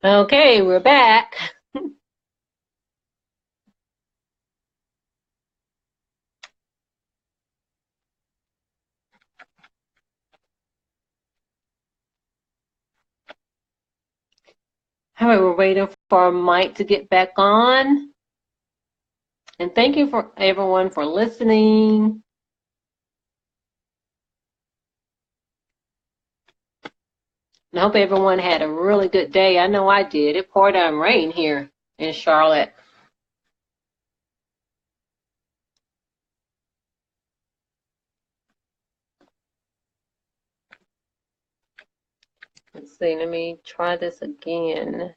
Okay, we're back. All right, we're waiting for Mike to get back on. And thank you for everyone for listening. And I hope everyone had a really good day. I know I did. It poured down rain here in Charlotte. Let's see, let me try this again.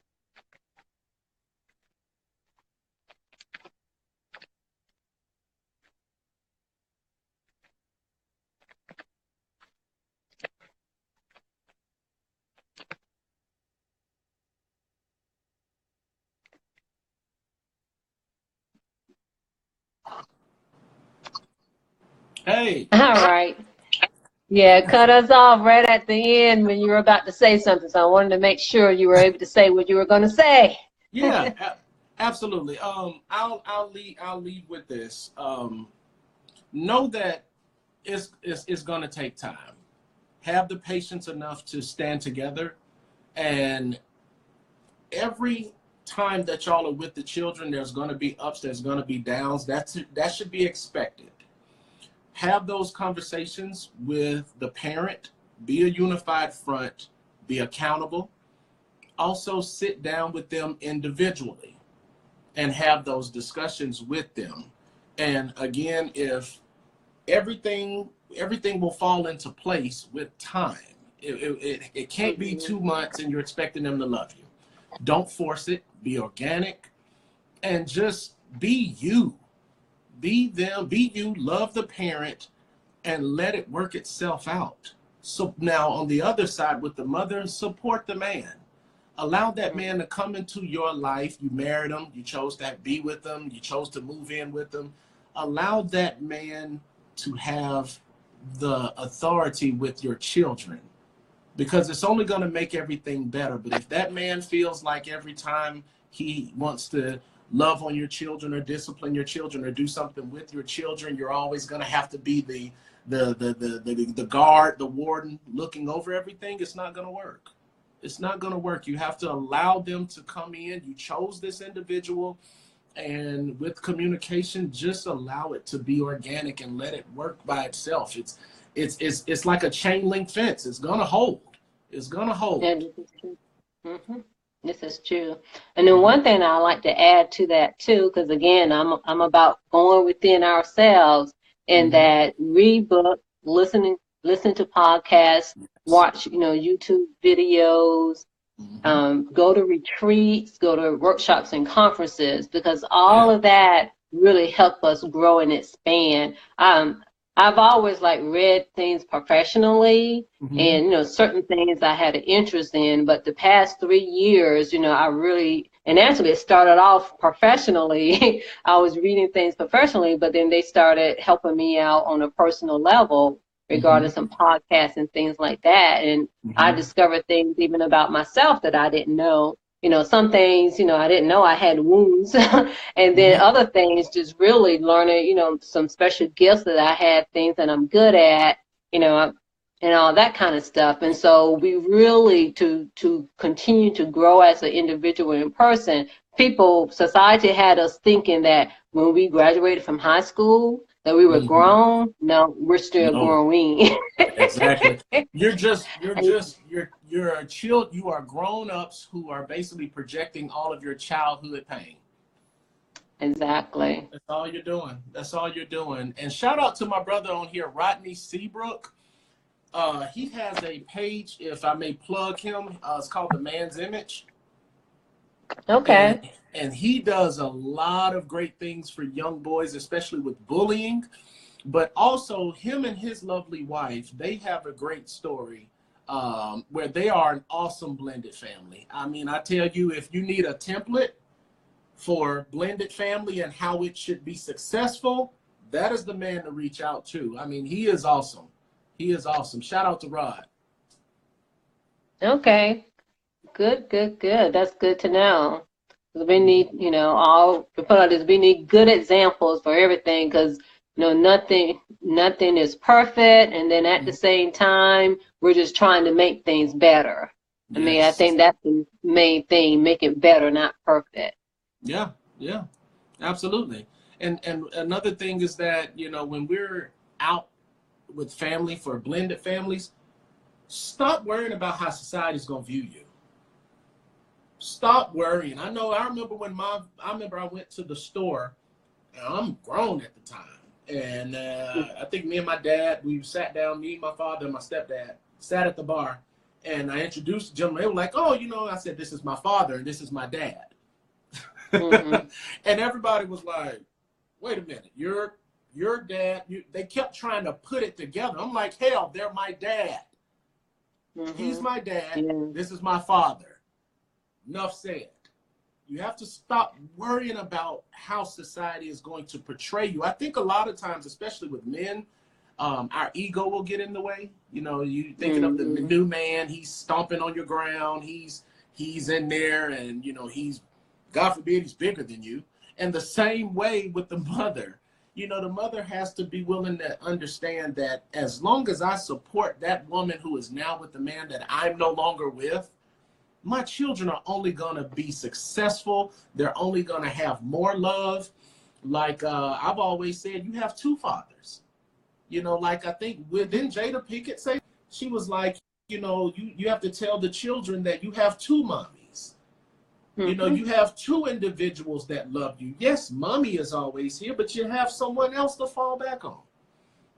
Hey. All right. Yeah, cut us off right at the end when you were about to say something. So I wanted to make sure you were able to say what you were going to say. Yeah, absolutely. I'll lead with this. Know that it's going to take time. Have the patience enough to stand together, and every time that y'all are with the children, there's going to be ups, there's going to be downs. That should be expected. Have those conversations with the parent. Be a unified front. Be accountable. Also, sit down with them individually and have those discussions with them. And again, if everything will fall into place with time. It can't be 2 months and you're expecting them to love you. Don't force it. Be organic and just be you. Be them, be you, love the parent, and let it work itself out. So now on the other side with the mother, support the man. Allow that man to come into your life. You married him, you chose to be with him, you chose to move in with him. Allow that man to have the authority with your children, because it's only going to make everything better. But if that man feels like every time he wants to love on your children or discipline your children or do something with your children, you're always going to have to be the guard, the warden looking over everything, it's not going to work. It's not going to work. You have to allow them to come in. You chose this individual, and with communication, just allow it to be organic and let it work by itself. It's like a chain link fence. It's gonna hold. It's gonna Yeah, hold. this is true. Hmm. This is true. And then Mhm. one thing I like to add to that too, because again, I'm about going within ourselves, and Mhm. that read book, listen to podcasts, Yes. watch YouTube videos, Mhm. go to retreats, go to workshops and conferences, because all Yeah. of that really help us grow and expand. I've always like read things professionally, Mhm. and certain things I had an interest in, but the past 3 years, I really, and actually it started off professionally. I was reading things professionally, but then they started helping me out on a personal level regarding Mhm. some podcasts and things like that. And I Mhm. discovered things even about myself that I didn't know. Some things, I didn't know I had wounds. And then Mhm. other things, just really learning, some special gifts that I had, things that I'm good at, you know, and all that kind of stuff. And so we really, to continue to grow as an individual in person, society had us thinking that when we graduated from high school, that we were Mhm. grown. No, we're still No. growing. Exactly. You're a child. You are grown ups who are basically projecting all of your childhood pain. Exactly. That's all you're doing. That's all you're doing. And shout out to my brother on here, Rodney Seabrook. He has a page, if I may plug him. It's called The Man's Image, and Okay. and he does a lot of great things for young boys, especially with bullying. But also, him and his lovely wife, they have a great story where they are an awesome blended family. I mean, I tell you, if you need a template for blended family and how it should be successful, that is the man to reach out to. I mean, he is awesome. He is awesome. Shout out to Rod. Okay. Good, good, good. That's good to know. 'Cause we need, all we put out is we need good examples for everything because nothing is perfect, and then at the Mhm. same time, we're just trying to make things better. I mean, I Yes. think that's the main thing, make it better, not perfect. Yeah. Yeah. Absolutely. And another thing is that, when we're out with family for blended families, stop worrying about how society's gonna view you. Stop worrying. I remember I went to the store, and I'm grown at the time. And I think me and my dad, we sat down, me, my father, and my stepdad sat at the bar, and I introduced the gentleman. They were like, oh, I said, this is my father and this is my dad. Mm-hmm. And everybody was like, wait a minute, your dad, they kept trying to put it together. I'm like, hell, they're my dad. He's Mm-hmm. my dad. Yeah. This is my father. Enough said. You have to stop worrying about how society is going to portray you. I think a lot of times, especially with men, our ego will get in the way. You thinking of the Mm-hmm. new man, he's stomping on your ground, he's in there, and he's, God forbid, he's bigger than you. And the same way with the mother. The mother has to be willing to understand that as long as I support that woman who is now with the man that I'm no longer with, my children are only going to be successful. They're only going to have more love. Like I've always said, you have two fathers. Like I think within Jada Pinkett say, she was like, you have to tell the children that you have two mommies. Mm-hmm. You have two individuals that love you. Yes, mommy is always here, but you have someone else to fall back on.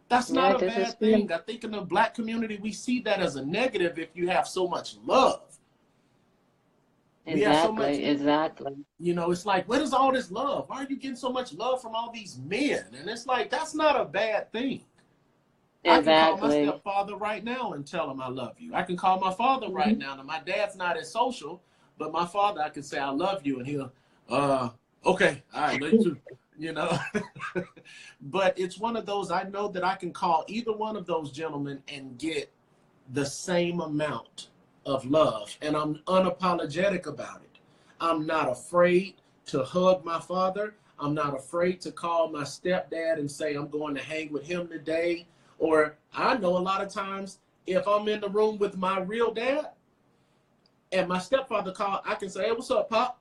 That's Yeah, not a this is bad true. thing. I think in the Black community, we see that as a negative if you have so much love. We have so much, Exactly, exactly, it's like, what is all this love? Why are you getting so much love from all these men? And it's like, that's not a bad thing. I can call my exactly. stepfather right now and tell him I love you. I can call my father right Mm-hmm. now. Now, my dad's not as social, but my father, I can say I love you, and he'll, okay, all right, love you too. you know. But it's one of those, I know that I can call either one of those gentlemen and get the same amount of love, and I'm unapologetic about it. I'm not afraid to hug my father. I'm not afraid to call my stepdad and say I'm going to hang with him today. Or I know a lot of times if I'm in the room with my real dad and my stepfather called, I can say, hey, what's up, Pop?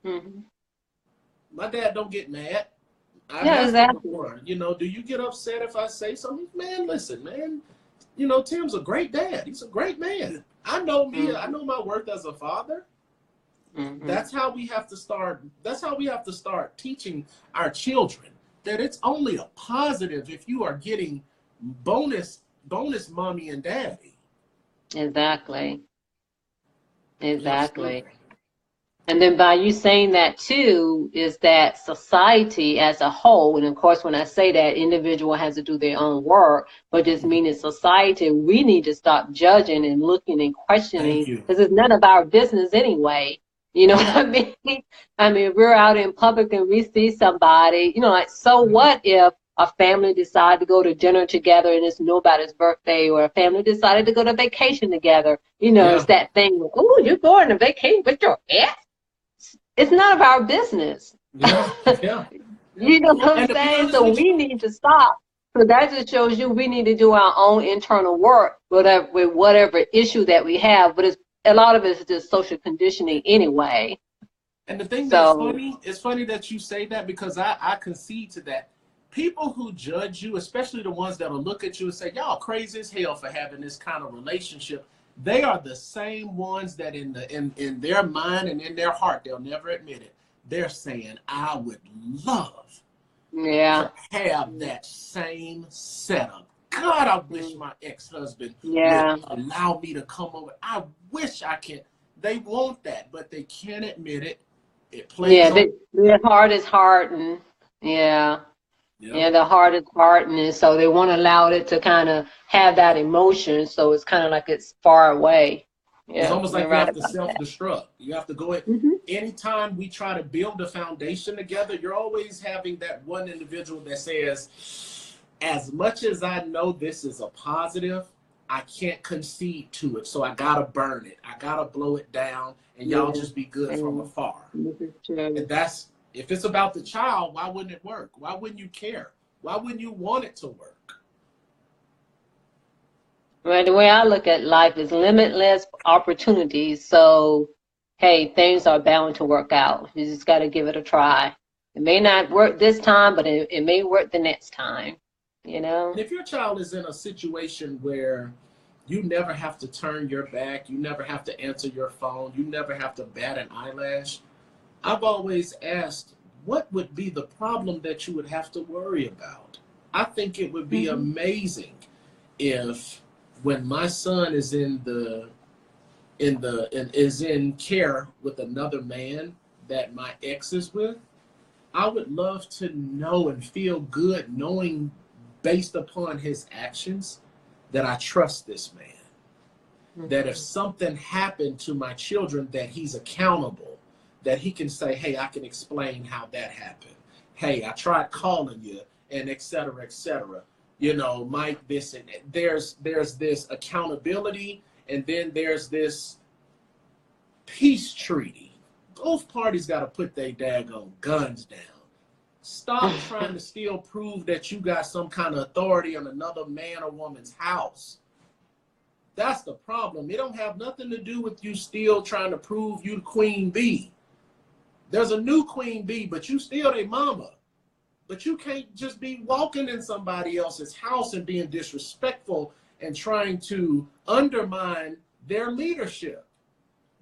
Mm-hmm. My dad don't get mad. I've Yeah, asked him exactly. before, do you get upset if I say something? Man, listen, man, Tim's a great dad. He's a great man. I know me. I Mm-hmm. know my worth as a father. Mm-hmm. That's how we have to start. That's how we have to start teaching our children that it's only a positive if you are getting bonus mommy and daddy. Exactly. Exactly. Absolutely. And then by you saying that too, is that society as a whole, and of course, when I say that, individual has to do their own work, but just meaning society, we need to stop judging and looking and Thank questioning you. because it's none of our business anyway. You know what Yeah. I mean? I mean, if we're out in public and we see somebody, like, so what if a family decided to go to dinner together and it's nobody's birthday, or a family decided to go to vacation together? It's Yeah. that thing, oh, you're going to vacation with your ex? It's none of our business. Yeah. Yeah. Yeah. You know what I'm And to be saying? honest So with we you, need to stop. So that just shows you we need to do our own internal work with whatever issue that we have. But a lot of it is just social conditioning anyway. and the thing that's So funny, it's funny that you say that because I concede to that. People who judge you, especially the ones that'll look at you and say, y'all crazy as hell for having this kind of relationship, they are the same ones that in their mind and in their heart, they'll never admit it. They're saying, I would love yeah, to have that same setup. God, I wish my ex-husband would yeah, allow me to come over. I wish I can. They want that, but they can't admit it. It plays yeah. on. The heart is hardened. Yeah. Yeah. Yeah, the heart is hardened, and so they want to allow it to kind of have that emotion, so it's kind of like it's far away. It's Yeah, almost you're like you right have to about that. self-destruct. You have to go in. Hmm. Anytime we try to build a foundation together, you're always having that one individual that says, as much as I know this is a positive, I can't concede to it, so I gotta burn it. I gotta blow it down, and y'all Yeah. just be good from And afar. this is true. And that's, if it's about the child, why wouldn't it work? Why wouldn't you care? Why wouldn't you want it to work? Right, the way I look at life is limitless opportunities. So, hey, things are bound to work out. You just got to give it a try. It may not work this time, but it may work the next time, you And know? if your child is in a situation where you never have to turn your back, you never have to answer your phone, you never have to bat an eyelash, I've always asked, what would be the problem that you would have to worry about? I think it would be Mm-hmm. amazing if, when my son is is in care with another man that my ex is with, I would love to know and feel good knowing, based upon his actions, that I trust this man. That if Mm-hmm. something happened to my children, that he's accountable, that he can say, hey, I can explain how that happened. Hey, I tried calling you, and et cetera, et cetera. You know, Mike, this, and there's this accountability, and then there's this peace treaty. Both parties got to put their daggone guns down. Stop trying to still prove that you got some kind of authority on another man or woman's house. That's the problem. It don't have nothing to do with you still trying to prove you the queen bee. There's a new queen bee, but you still their mama. But you can't just be walking in somebody else's house and being disrespectful and trying to undermine their leadership.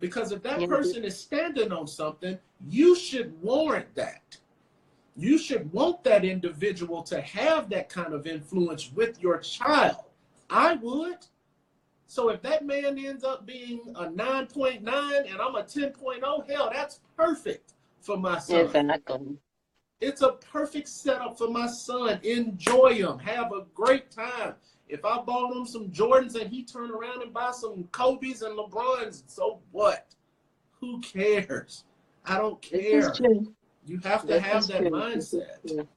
Because if that Yeah, person is standing on something, you should warrant that. You should want that individual to have that kind of influence with your child. I would. So if that man ends up being a 9.9 and I'm a 10.0, hell, that's perfect for my son. exactly. It's a perfect setup for my son. Enjoy him. Have a great time. If I bought him some Jordans and he turned around and buy some Kobe's and LeBrons, so what? Who cares? I don't This is care. true. You have to This have is that true. This is mindset, true.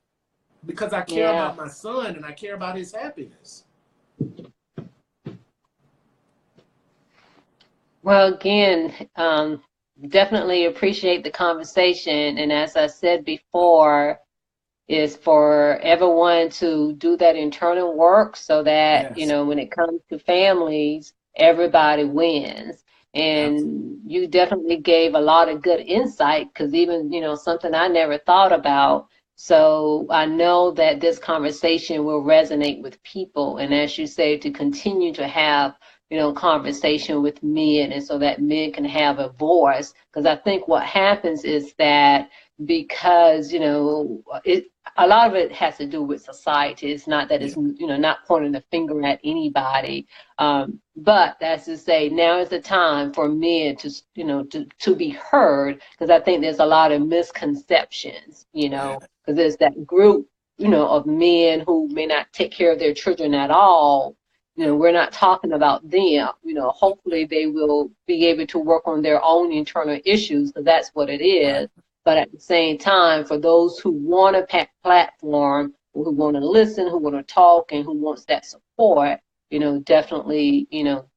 because I care Yeah. about my son and I care about his happiness. Well, again, definitely appreciate the conversation. And as I said before, is for everyone to do that internal work so that, Yes, when it comes to families, everybody wins. absolutely. And you definitely gave a lot of good insight because even, something I never thought about. So I know that this conversation will resonate with people. And as you say, to continue to have, conversation with men and so that men can have a voice. Because I think what happens is that because, a lot of it has to do with society. It's not that Yeah, it's, not pointing the finger at anybody. But that's to say, now is the time for men to, to be heard, because I think there's a lot of misconceptions, yeah, because there's that group, of men who may not take care of their children at all. We're not talking about them. Hopefully they will be able to work on their own internal issues, because that's what it right. is. But at the same time, for those who want a platform, who want to listen, who want to talk, and who wants that support, definitely,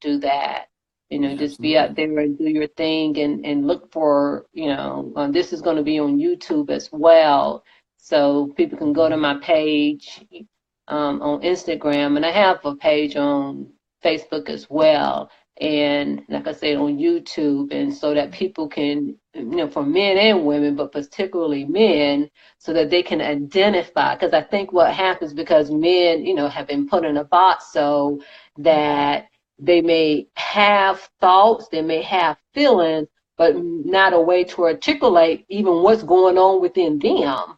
do that. Just be out Absolutely. there and do your thing and look for, this is going to be on YouTube as well. So people can go to Mhm. my page on Instagram, and I have a page on Facebook as well. And like I said, on YouTube, and so that people can, for men and women, but particularly men, so that they can identify. Because I think what happens, because men, have been put in a box, so Mhm. that they may have thoughts, they may have feelings, but not a way to articulate even what's going on within them,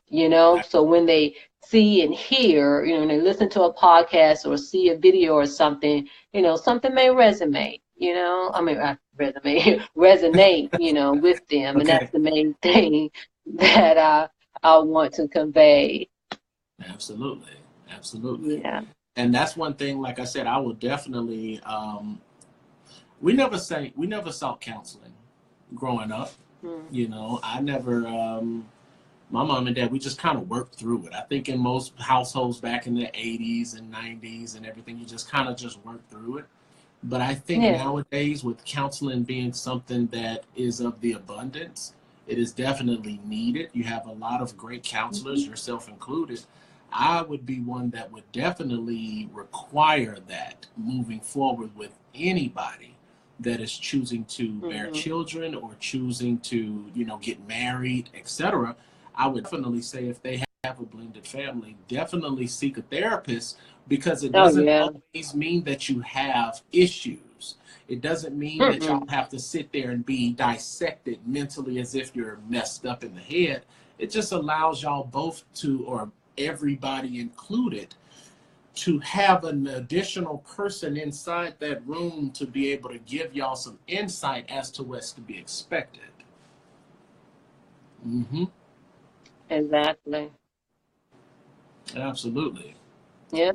So when they see and hear, when they listen to a podcast or see a video or something, something may resonate, I mean, resonate, with them. And that's Okay. the main thing that I want to convey. Absolutely. Absolutely. Yeah. And that's one thing, like I said, I will definitely, we never sought counseling growing up. Mm. I never, my mom and dad, we just kind of worked through it. I think in most households back in the 80s and 90s and everything, you just kind of just work through it. But I think Yeah. nowadays, with counseling being something that is of the abundance, it is definitely needed. You have a lot of great counselors, Mhm. yourself included. I would be one that would definitely require that moving forward with anybody that is choosing to bear Mhm. children or choosing to, get married, etc. I would definitely say if they have a blended family, definitely seek a therapist because it Oh doesn't yeah. always mean that you have issues. It doesn't mean that y'all Mm-mm. have to sit there and be dissected mentally as if you're messed up in the head. It just allows y'all both to, or everybody included, to have an additional person inside that room to be able to give y'all some insight as to what's to be expected. Mm-hmm. Exactly. Absolutely. Yeah.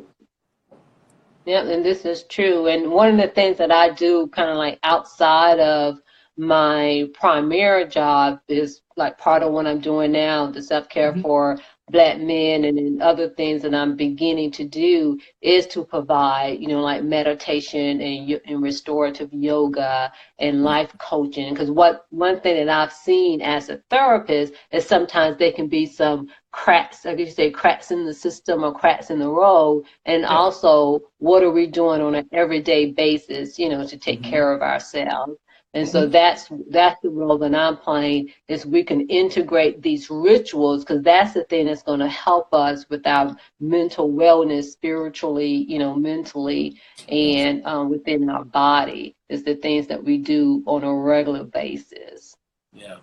Yeah, and this is true. And one of the things that I do kind of like outside of my primary job is like part of what I'm doing now, the self-care Mm-hmm. for Black men, and then other things that I'm beginning to do is to provide, like meditation and restorative yoga and Yeah. life coaching. Because what one thing that I've seen as a therapist is sometimes there can be some cracks, I guess you say cracks in the system or cracks in the road, and Yeah. also what are we doing on an everyday basis, to take Mm-hmm. care of ourselves. And so Mm-hmm. that's the role that I'm playing, is we can integrate these rituals, because that's the thing that's going to help us with our mental wellness spiritually, mentally, and Absolutely. within our body, is the things that we do on a regular basis. Yeah.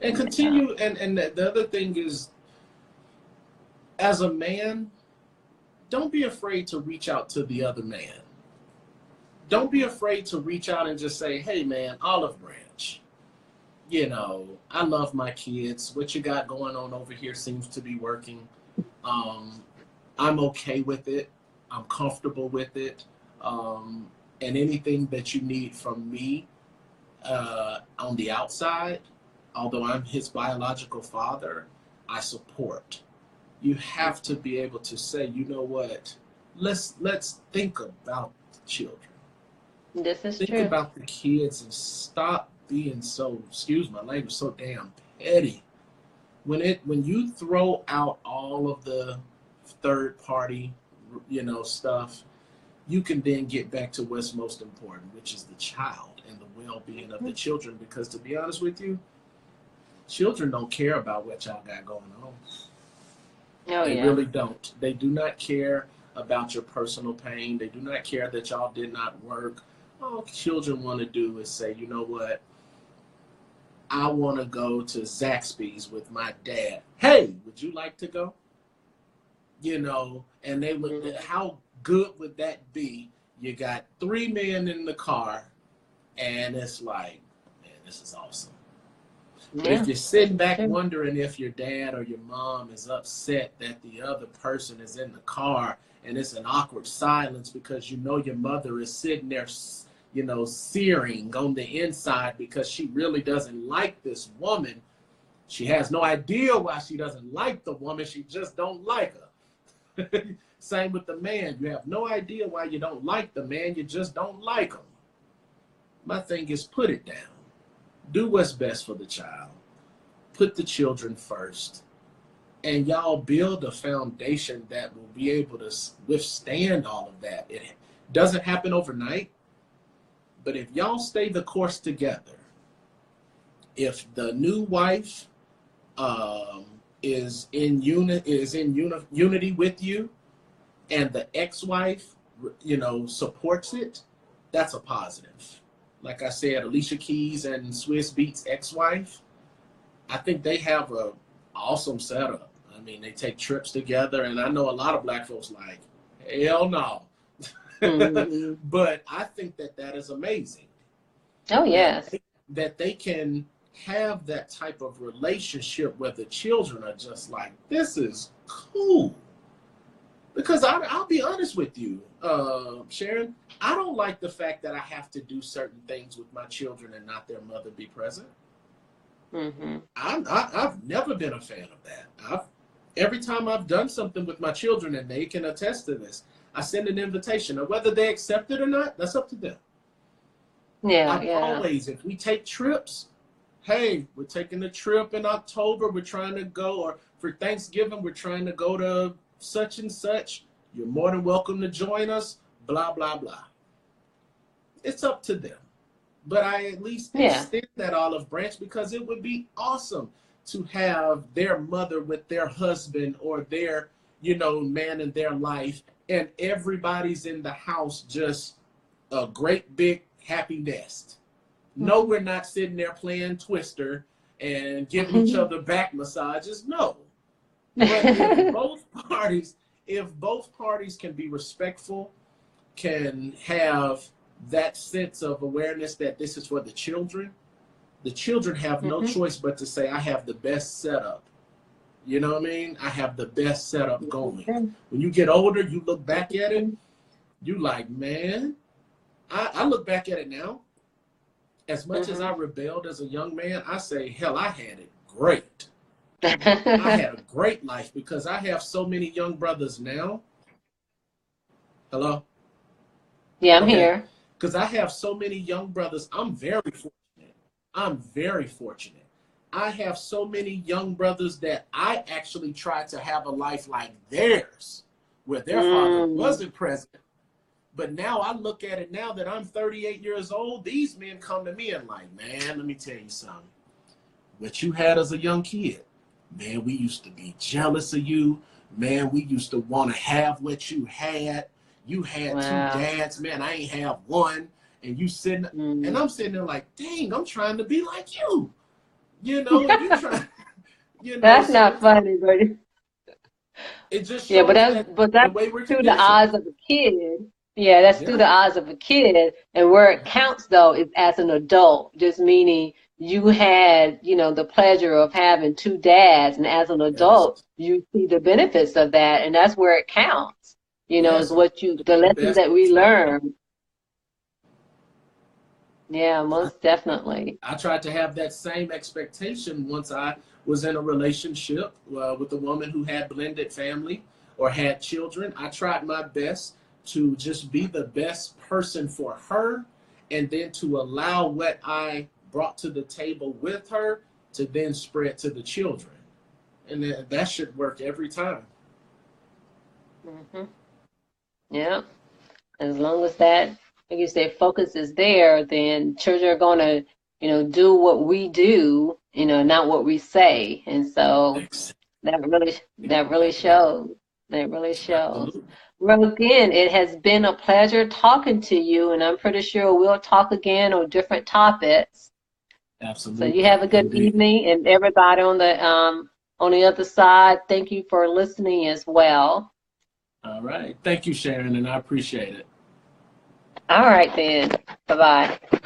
And Yeah. continue. And the other thing is, as a man, don't be afraid to reach out to the other man. Don't be afraid to reach out and just say, hey, man, olive branch. I love my kids. What you got going on over here seems to be working. Um, I'm okay with it. I'm comfortable with it. Um, and anything that you need from me on the outside, although I'm his biological father, I support. You have to be able to say, you know what? Let's think about the children. This is Think true. about the kids and stop being so, excuse my language, so damn petty. When you throw out all of the third party, stuff, you can then get back to what's most important, which is the child and the well-being of the children. Because to be honest with you, children don't care about what y'all got going on. Oh They yeah. really don't. They do not care about your personal pain. They do not care that y'all did not work. All children want to do is say, you know what? I want to go to Zaxby's with my dad. Hey, would you like to go? And they would, Mhm. how good would that be? You got three men in the car, and it's like, man, this is awesome. But if Yeah, you're this sitting is back true. wondering if your dad or your mom is upset that the other person is in the car and it's an awkward silence because your mother is sitting there, searing on the inside because she really doesn't like this woman. She has no idea why she doesn't like the woman. She just don't like her. Same with the man. You have no idea why you don't like the man. You just don't like him. My thing is put it down. Do what's best for the child. Put the children first, and y'all build a foundation that will be able to withstand all of that. It doesn't happen overnight, but if y'all stay the course together, if the new wife um, is in unity with you, and the ex-wife, supports it, that's a positive. Like I said, Alicia Keys and Swiss Beats ex-wife, I think they have a awesome setup. I mean, they take trips together, and I know a lot of black folks like, hell no. Hmm. But I think that is amazing Oh that yes. they can have that type of relationship where the children are just like, this is cool. Because I'll be honest with you, Sharon, I don't like the fact that I have to do certain things with my children and not their mother be present. Hmm. I've never been a fan of that. Every time I've done something with my children, and they can attest to this, I send an invitation. Now, whether they accept it or not, that's up to them. Yeah, I'm yeah. always, if we take trips, hey, we're taking a trip in October, we're trying to go, or for Thanksgiving, we're trying to go to such and such. You're more than welcome to join us, blah, blah, blah. It's up to them. But I at least Yeah. extend that olive branch because it would be awesome to have their mother with their husband or their, man in their life, and everybody's in the house just a great big happy nest. No, we're not sitting there playing Twister and giving each other back massages. No. But if both parties can be respectful, can have that sense of awareness that this is for the children have no choice but to say, I have the best setup. You know what I mean? I have the best setup going. When you get older, you look back at it, you like, man, I look back at it now. As much as I rebelled as a young man, I say, hell, I had it great. I had a great life because I have so many young brothers now. Hello? Yeah, I'm Okay. here. Because I have so many young brothers. I'm very fortunate. I'm very fortunate. I have so many young brothers that I actually tried to have a life like theirs, where their father wasn't present. But now I look at it now that I'm 38 years old, these men come to me and like, man, let me tell you something. What you had as a young kid, man, we used to be jealous of you. Man, we used to want to have what you had. You had two Wow. dads, man, I ain't have one. And you sitting, and I'm sitting there like, dang, I'm trying to be like you. And you try, That's so not funny, but it just yeah, shows that but the that's way we're through the conditioned. eyes of a kid. Yeah, that's through Yeah. the eyes of a kid. And where it counts though is as an adult, just meaning you had, the pleasure of having two dads, and as an Yes. adult, you see the benefits of that, and that's where it counts. Is Yes. the The lessons best. that we learn. Yeah, most definitely. I tried to have that same expectation once I was in a relationship with a woman who had blended family or had children. I tried my best to just be the best person for her, and then to allow what I brought to the table with her to then spread to the children. And that should work every time. Hmm. Yeah. As long as that, like you say, focus is there, then children are going to, do what we do, not what we say. And so that really shows. That really shows. Absolutely. Well, again, it has been a pleasure talking to you, and I'm pretty sure we'll talk again on different topics. So you Absolutely. have a good Indeed. evening, and everybody on the other side, thank you for listening as well. All right. Thank you, Sharon, and I appreciate it. All right then. Bye bye.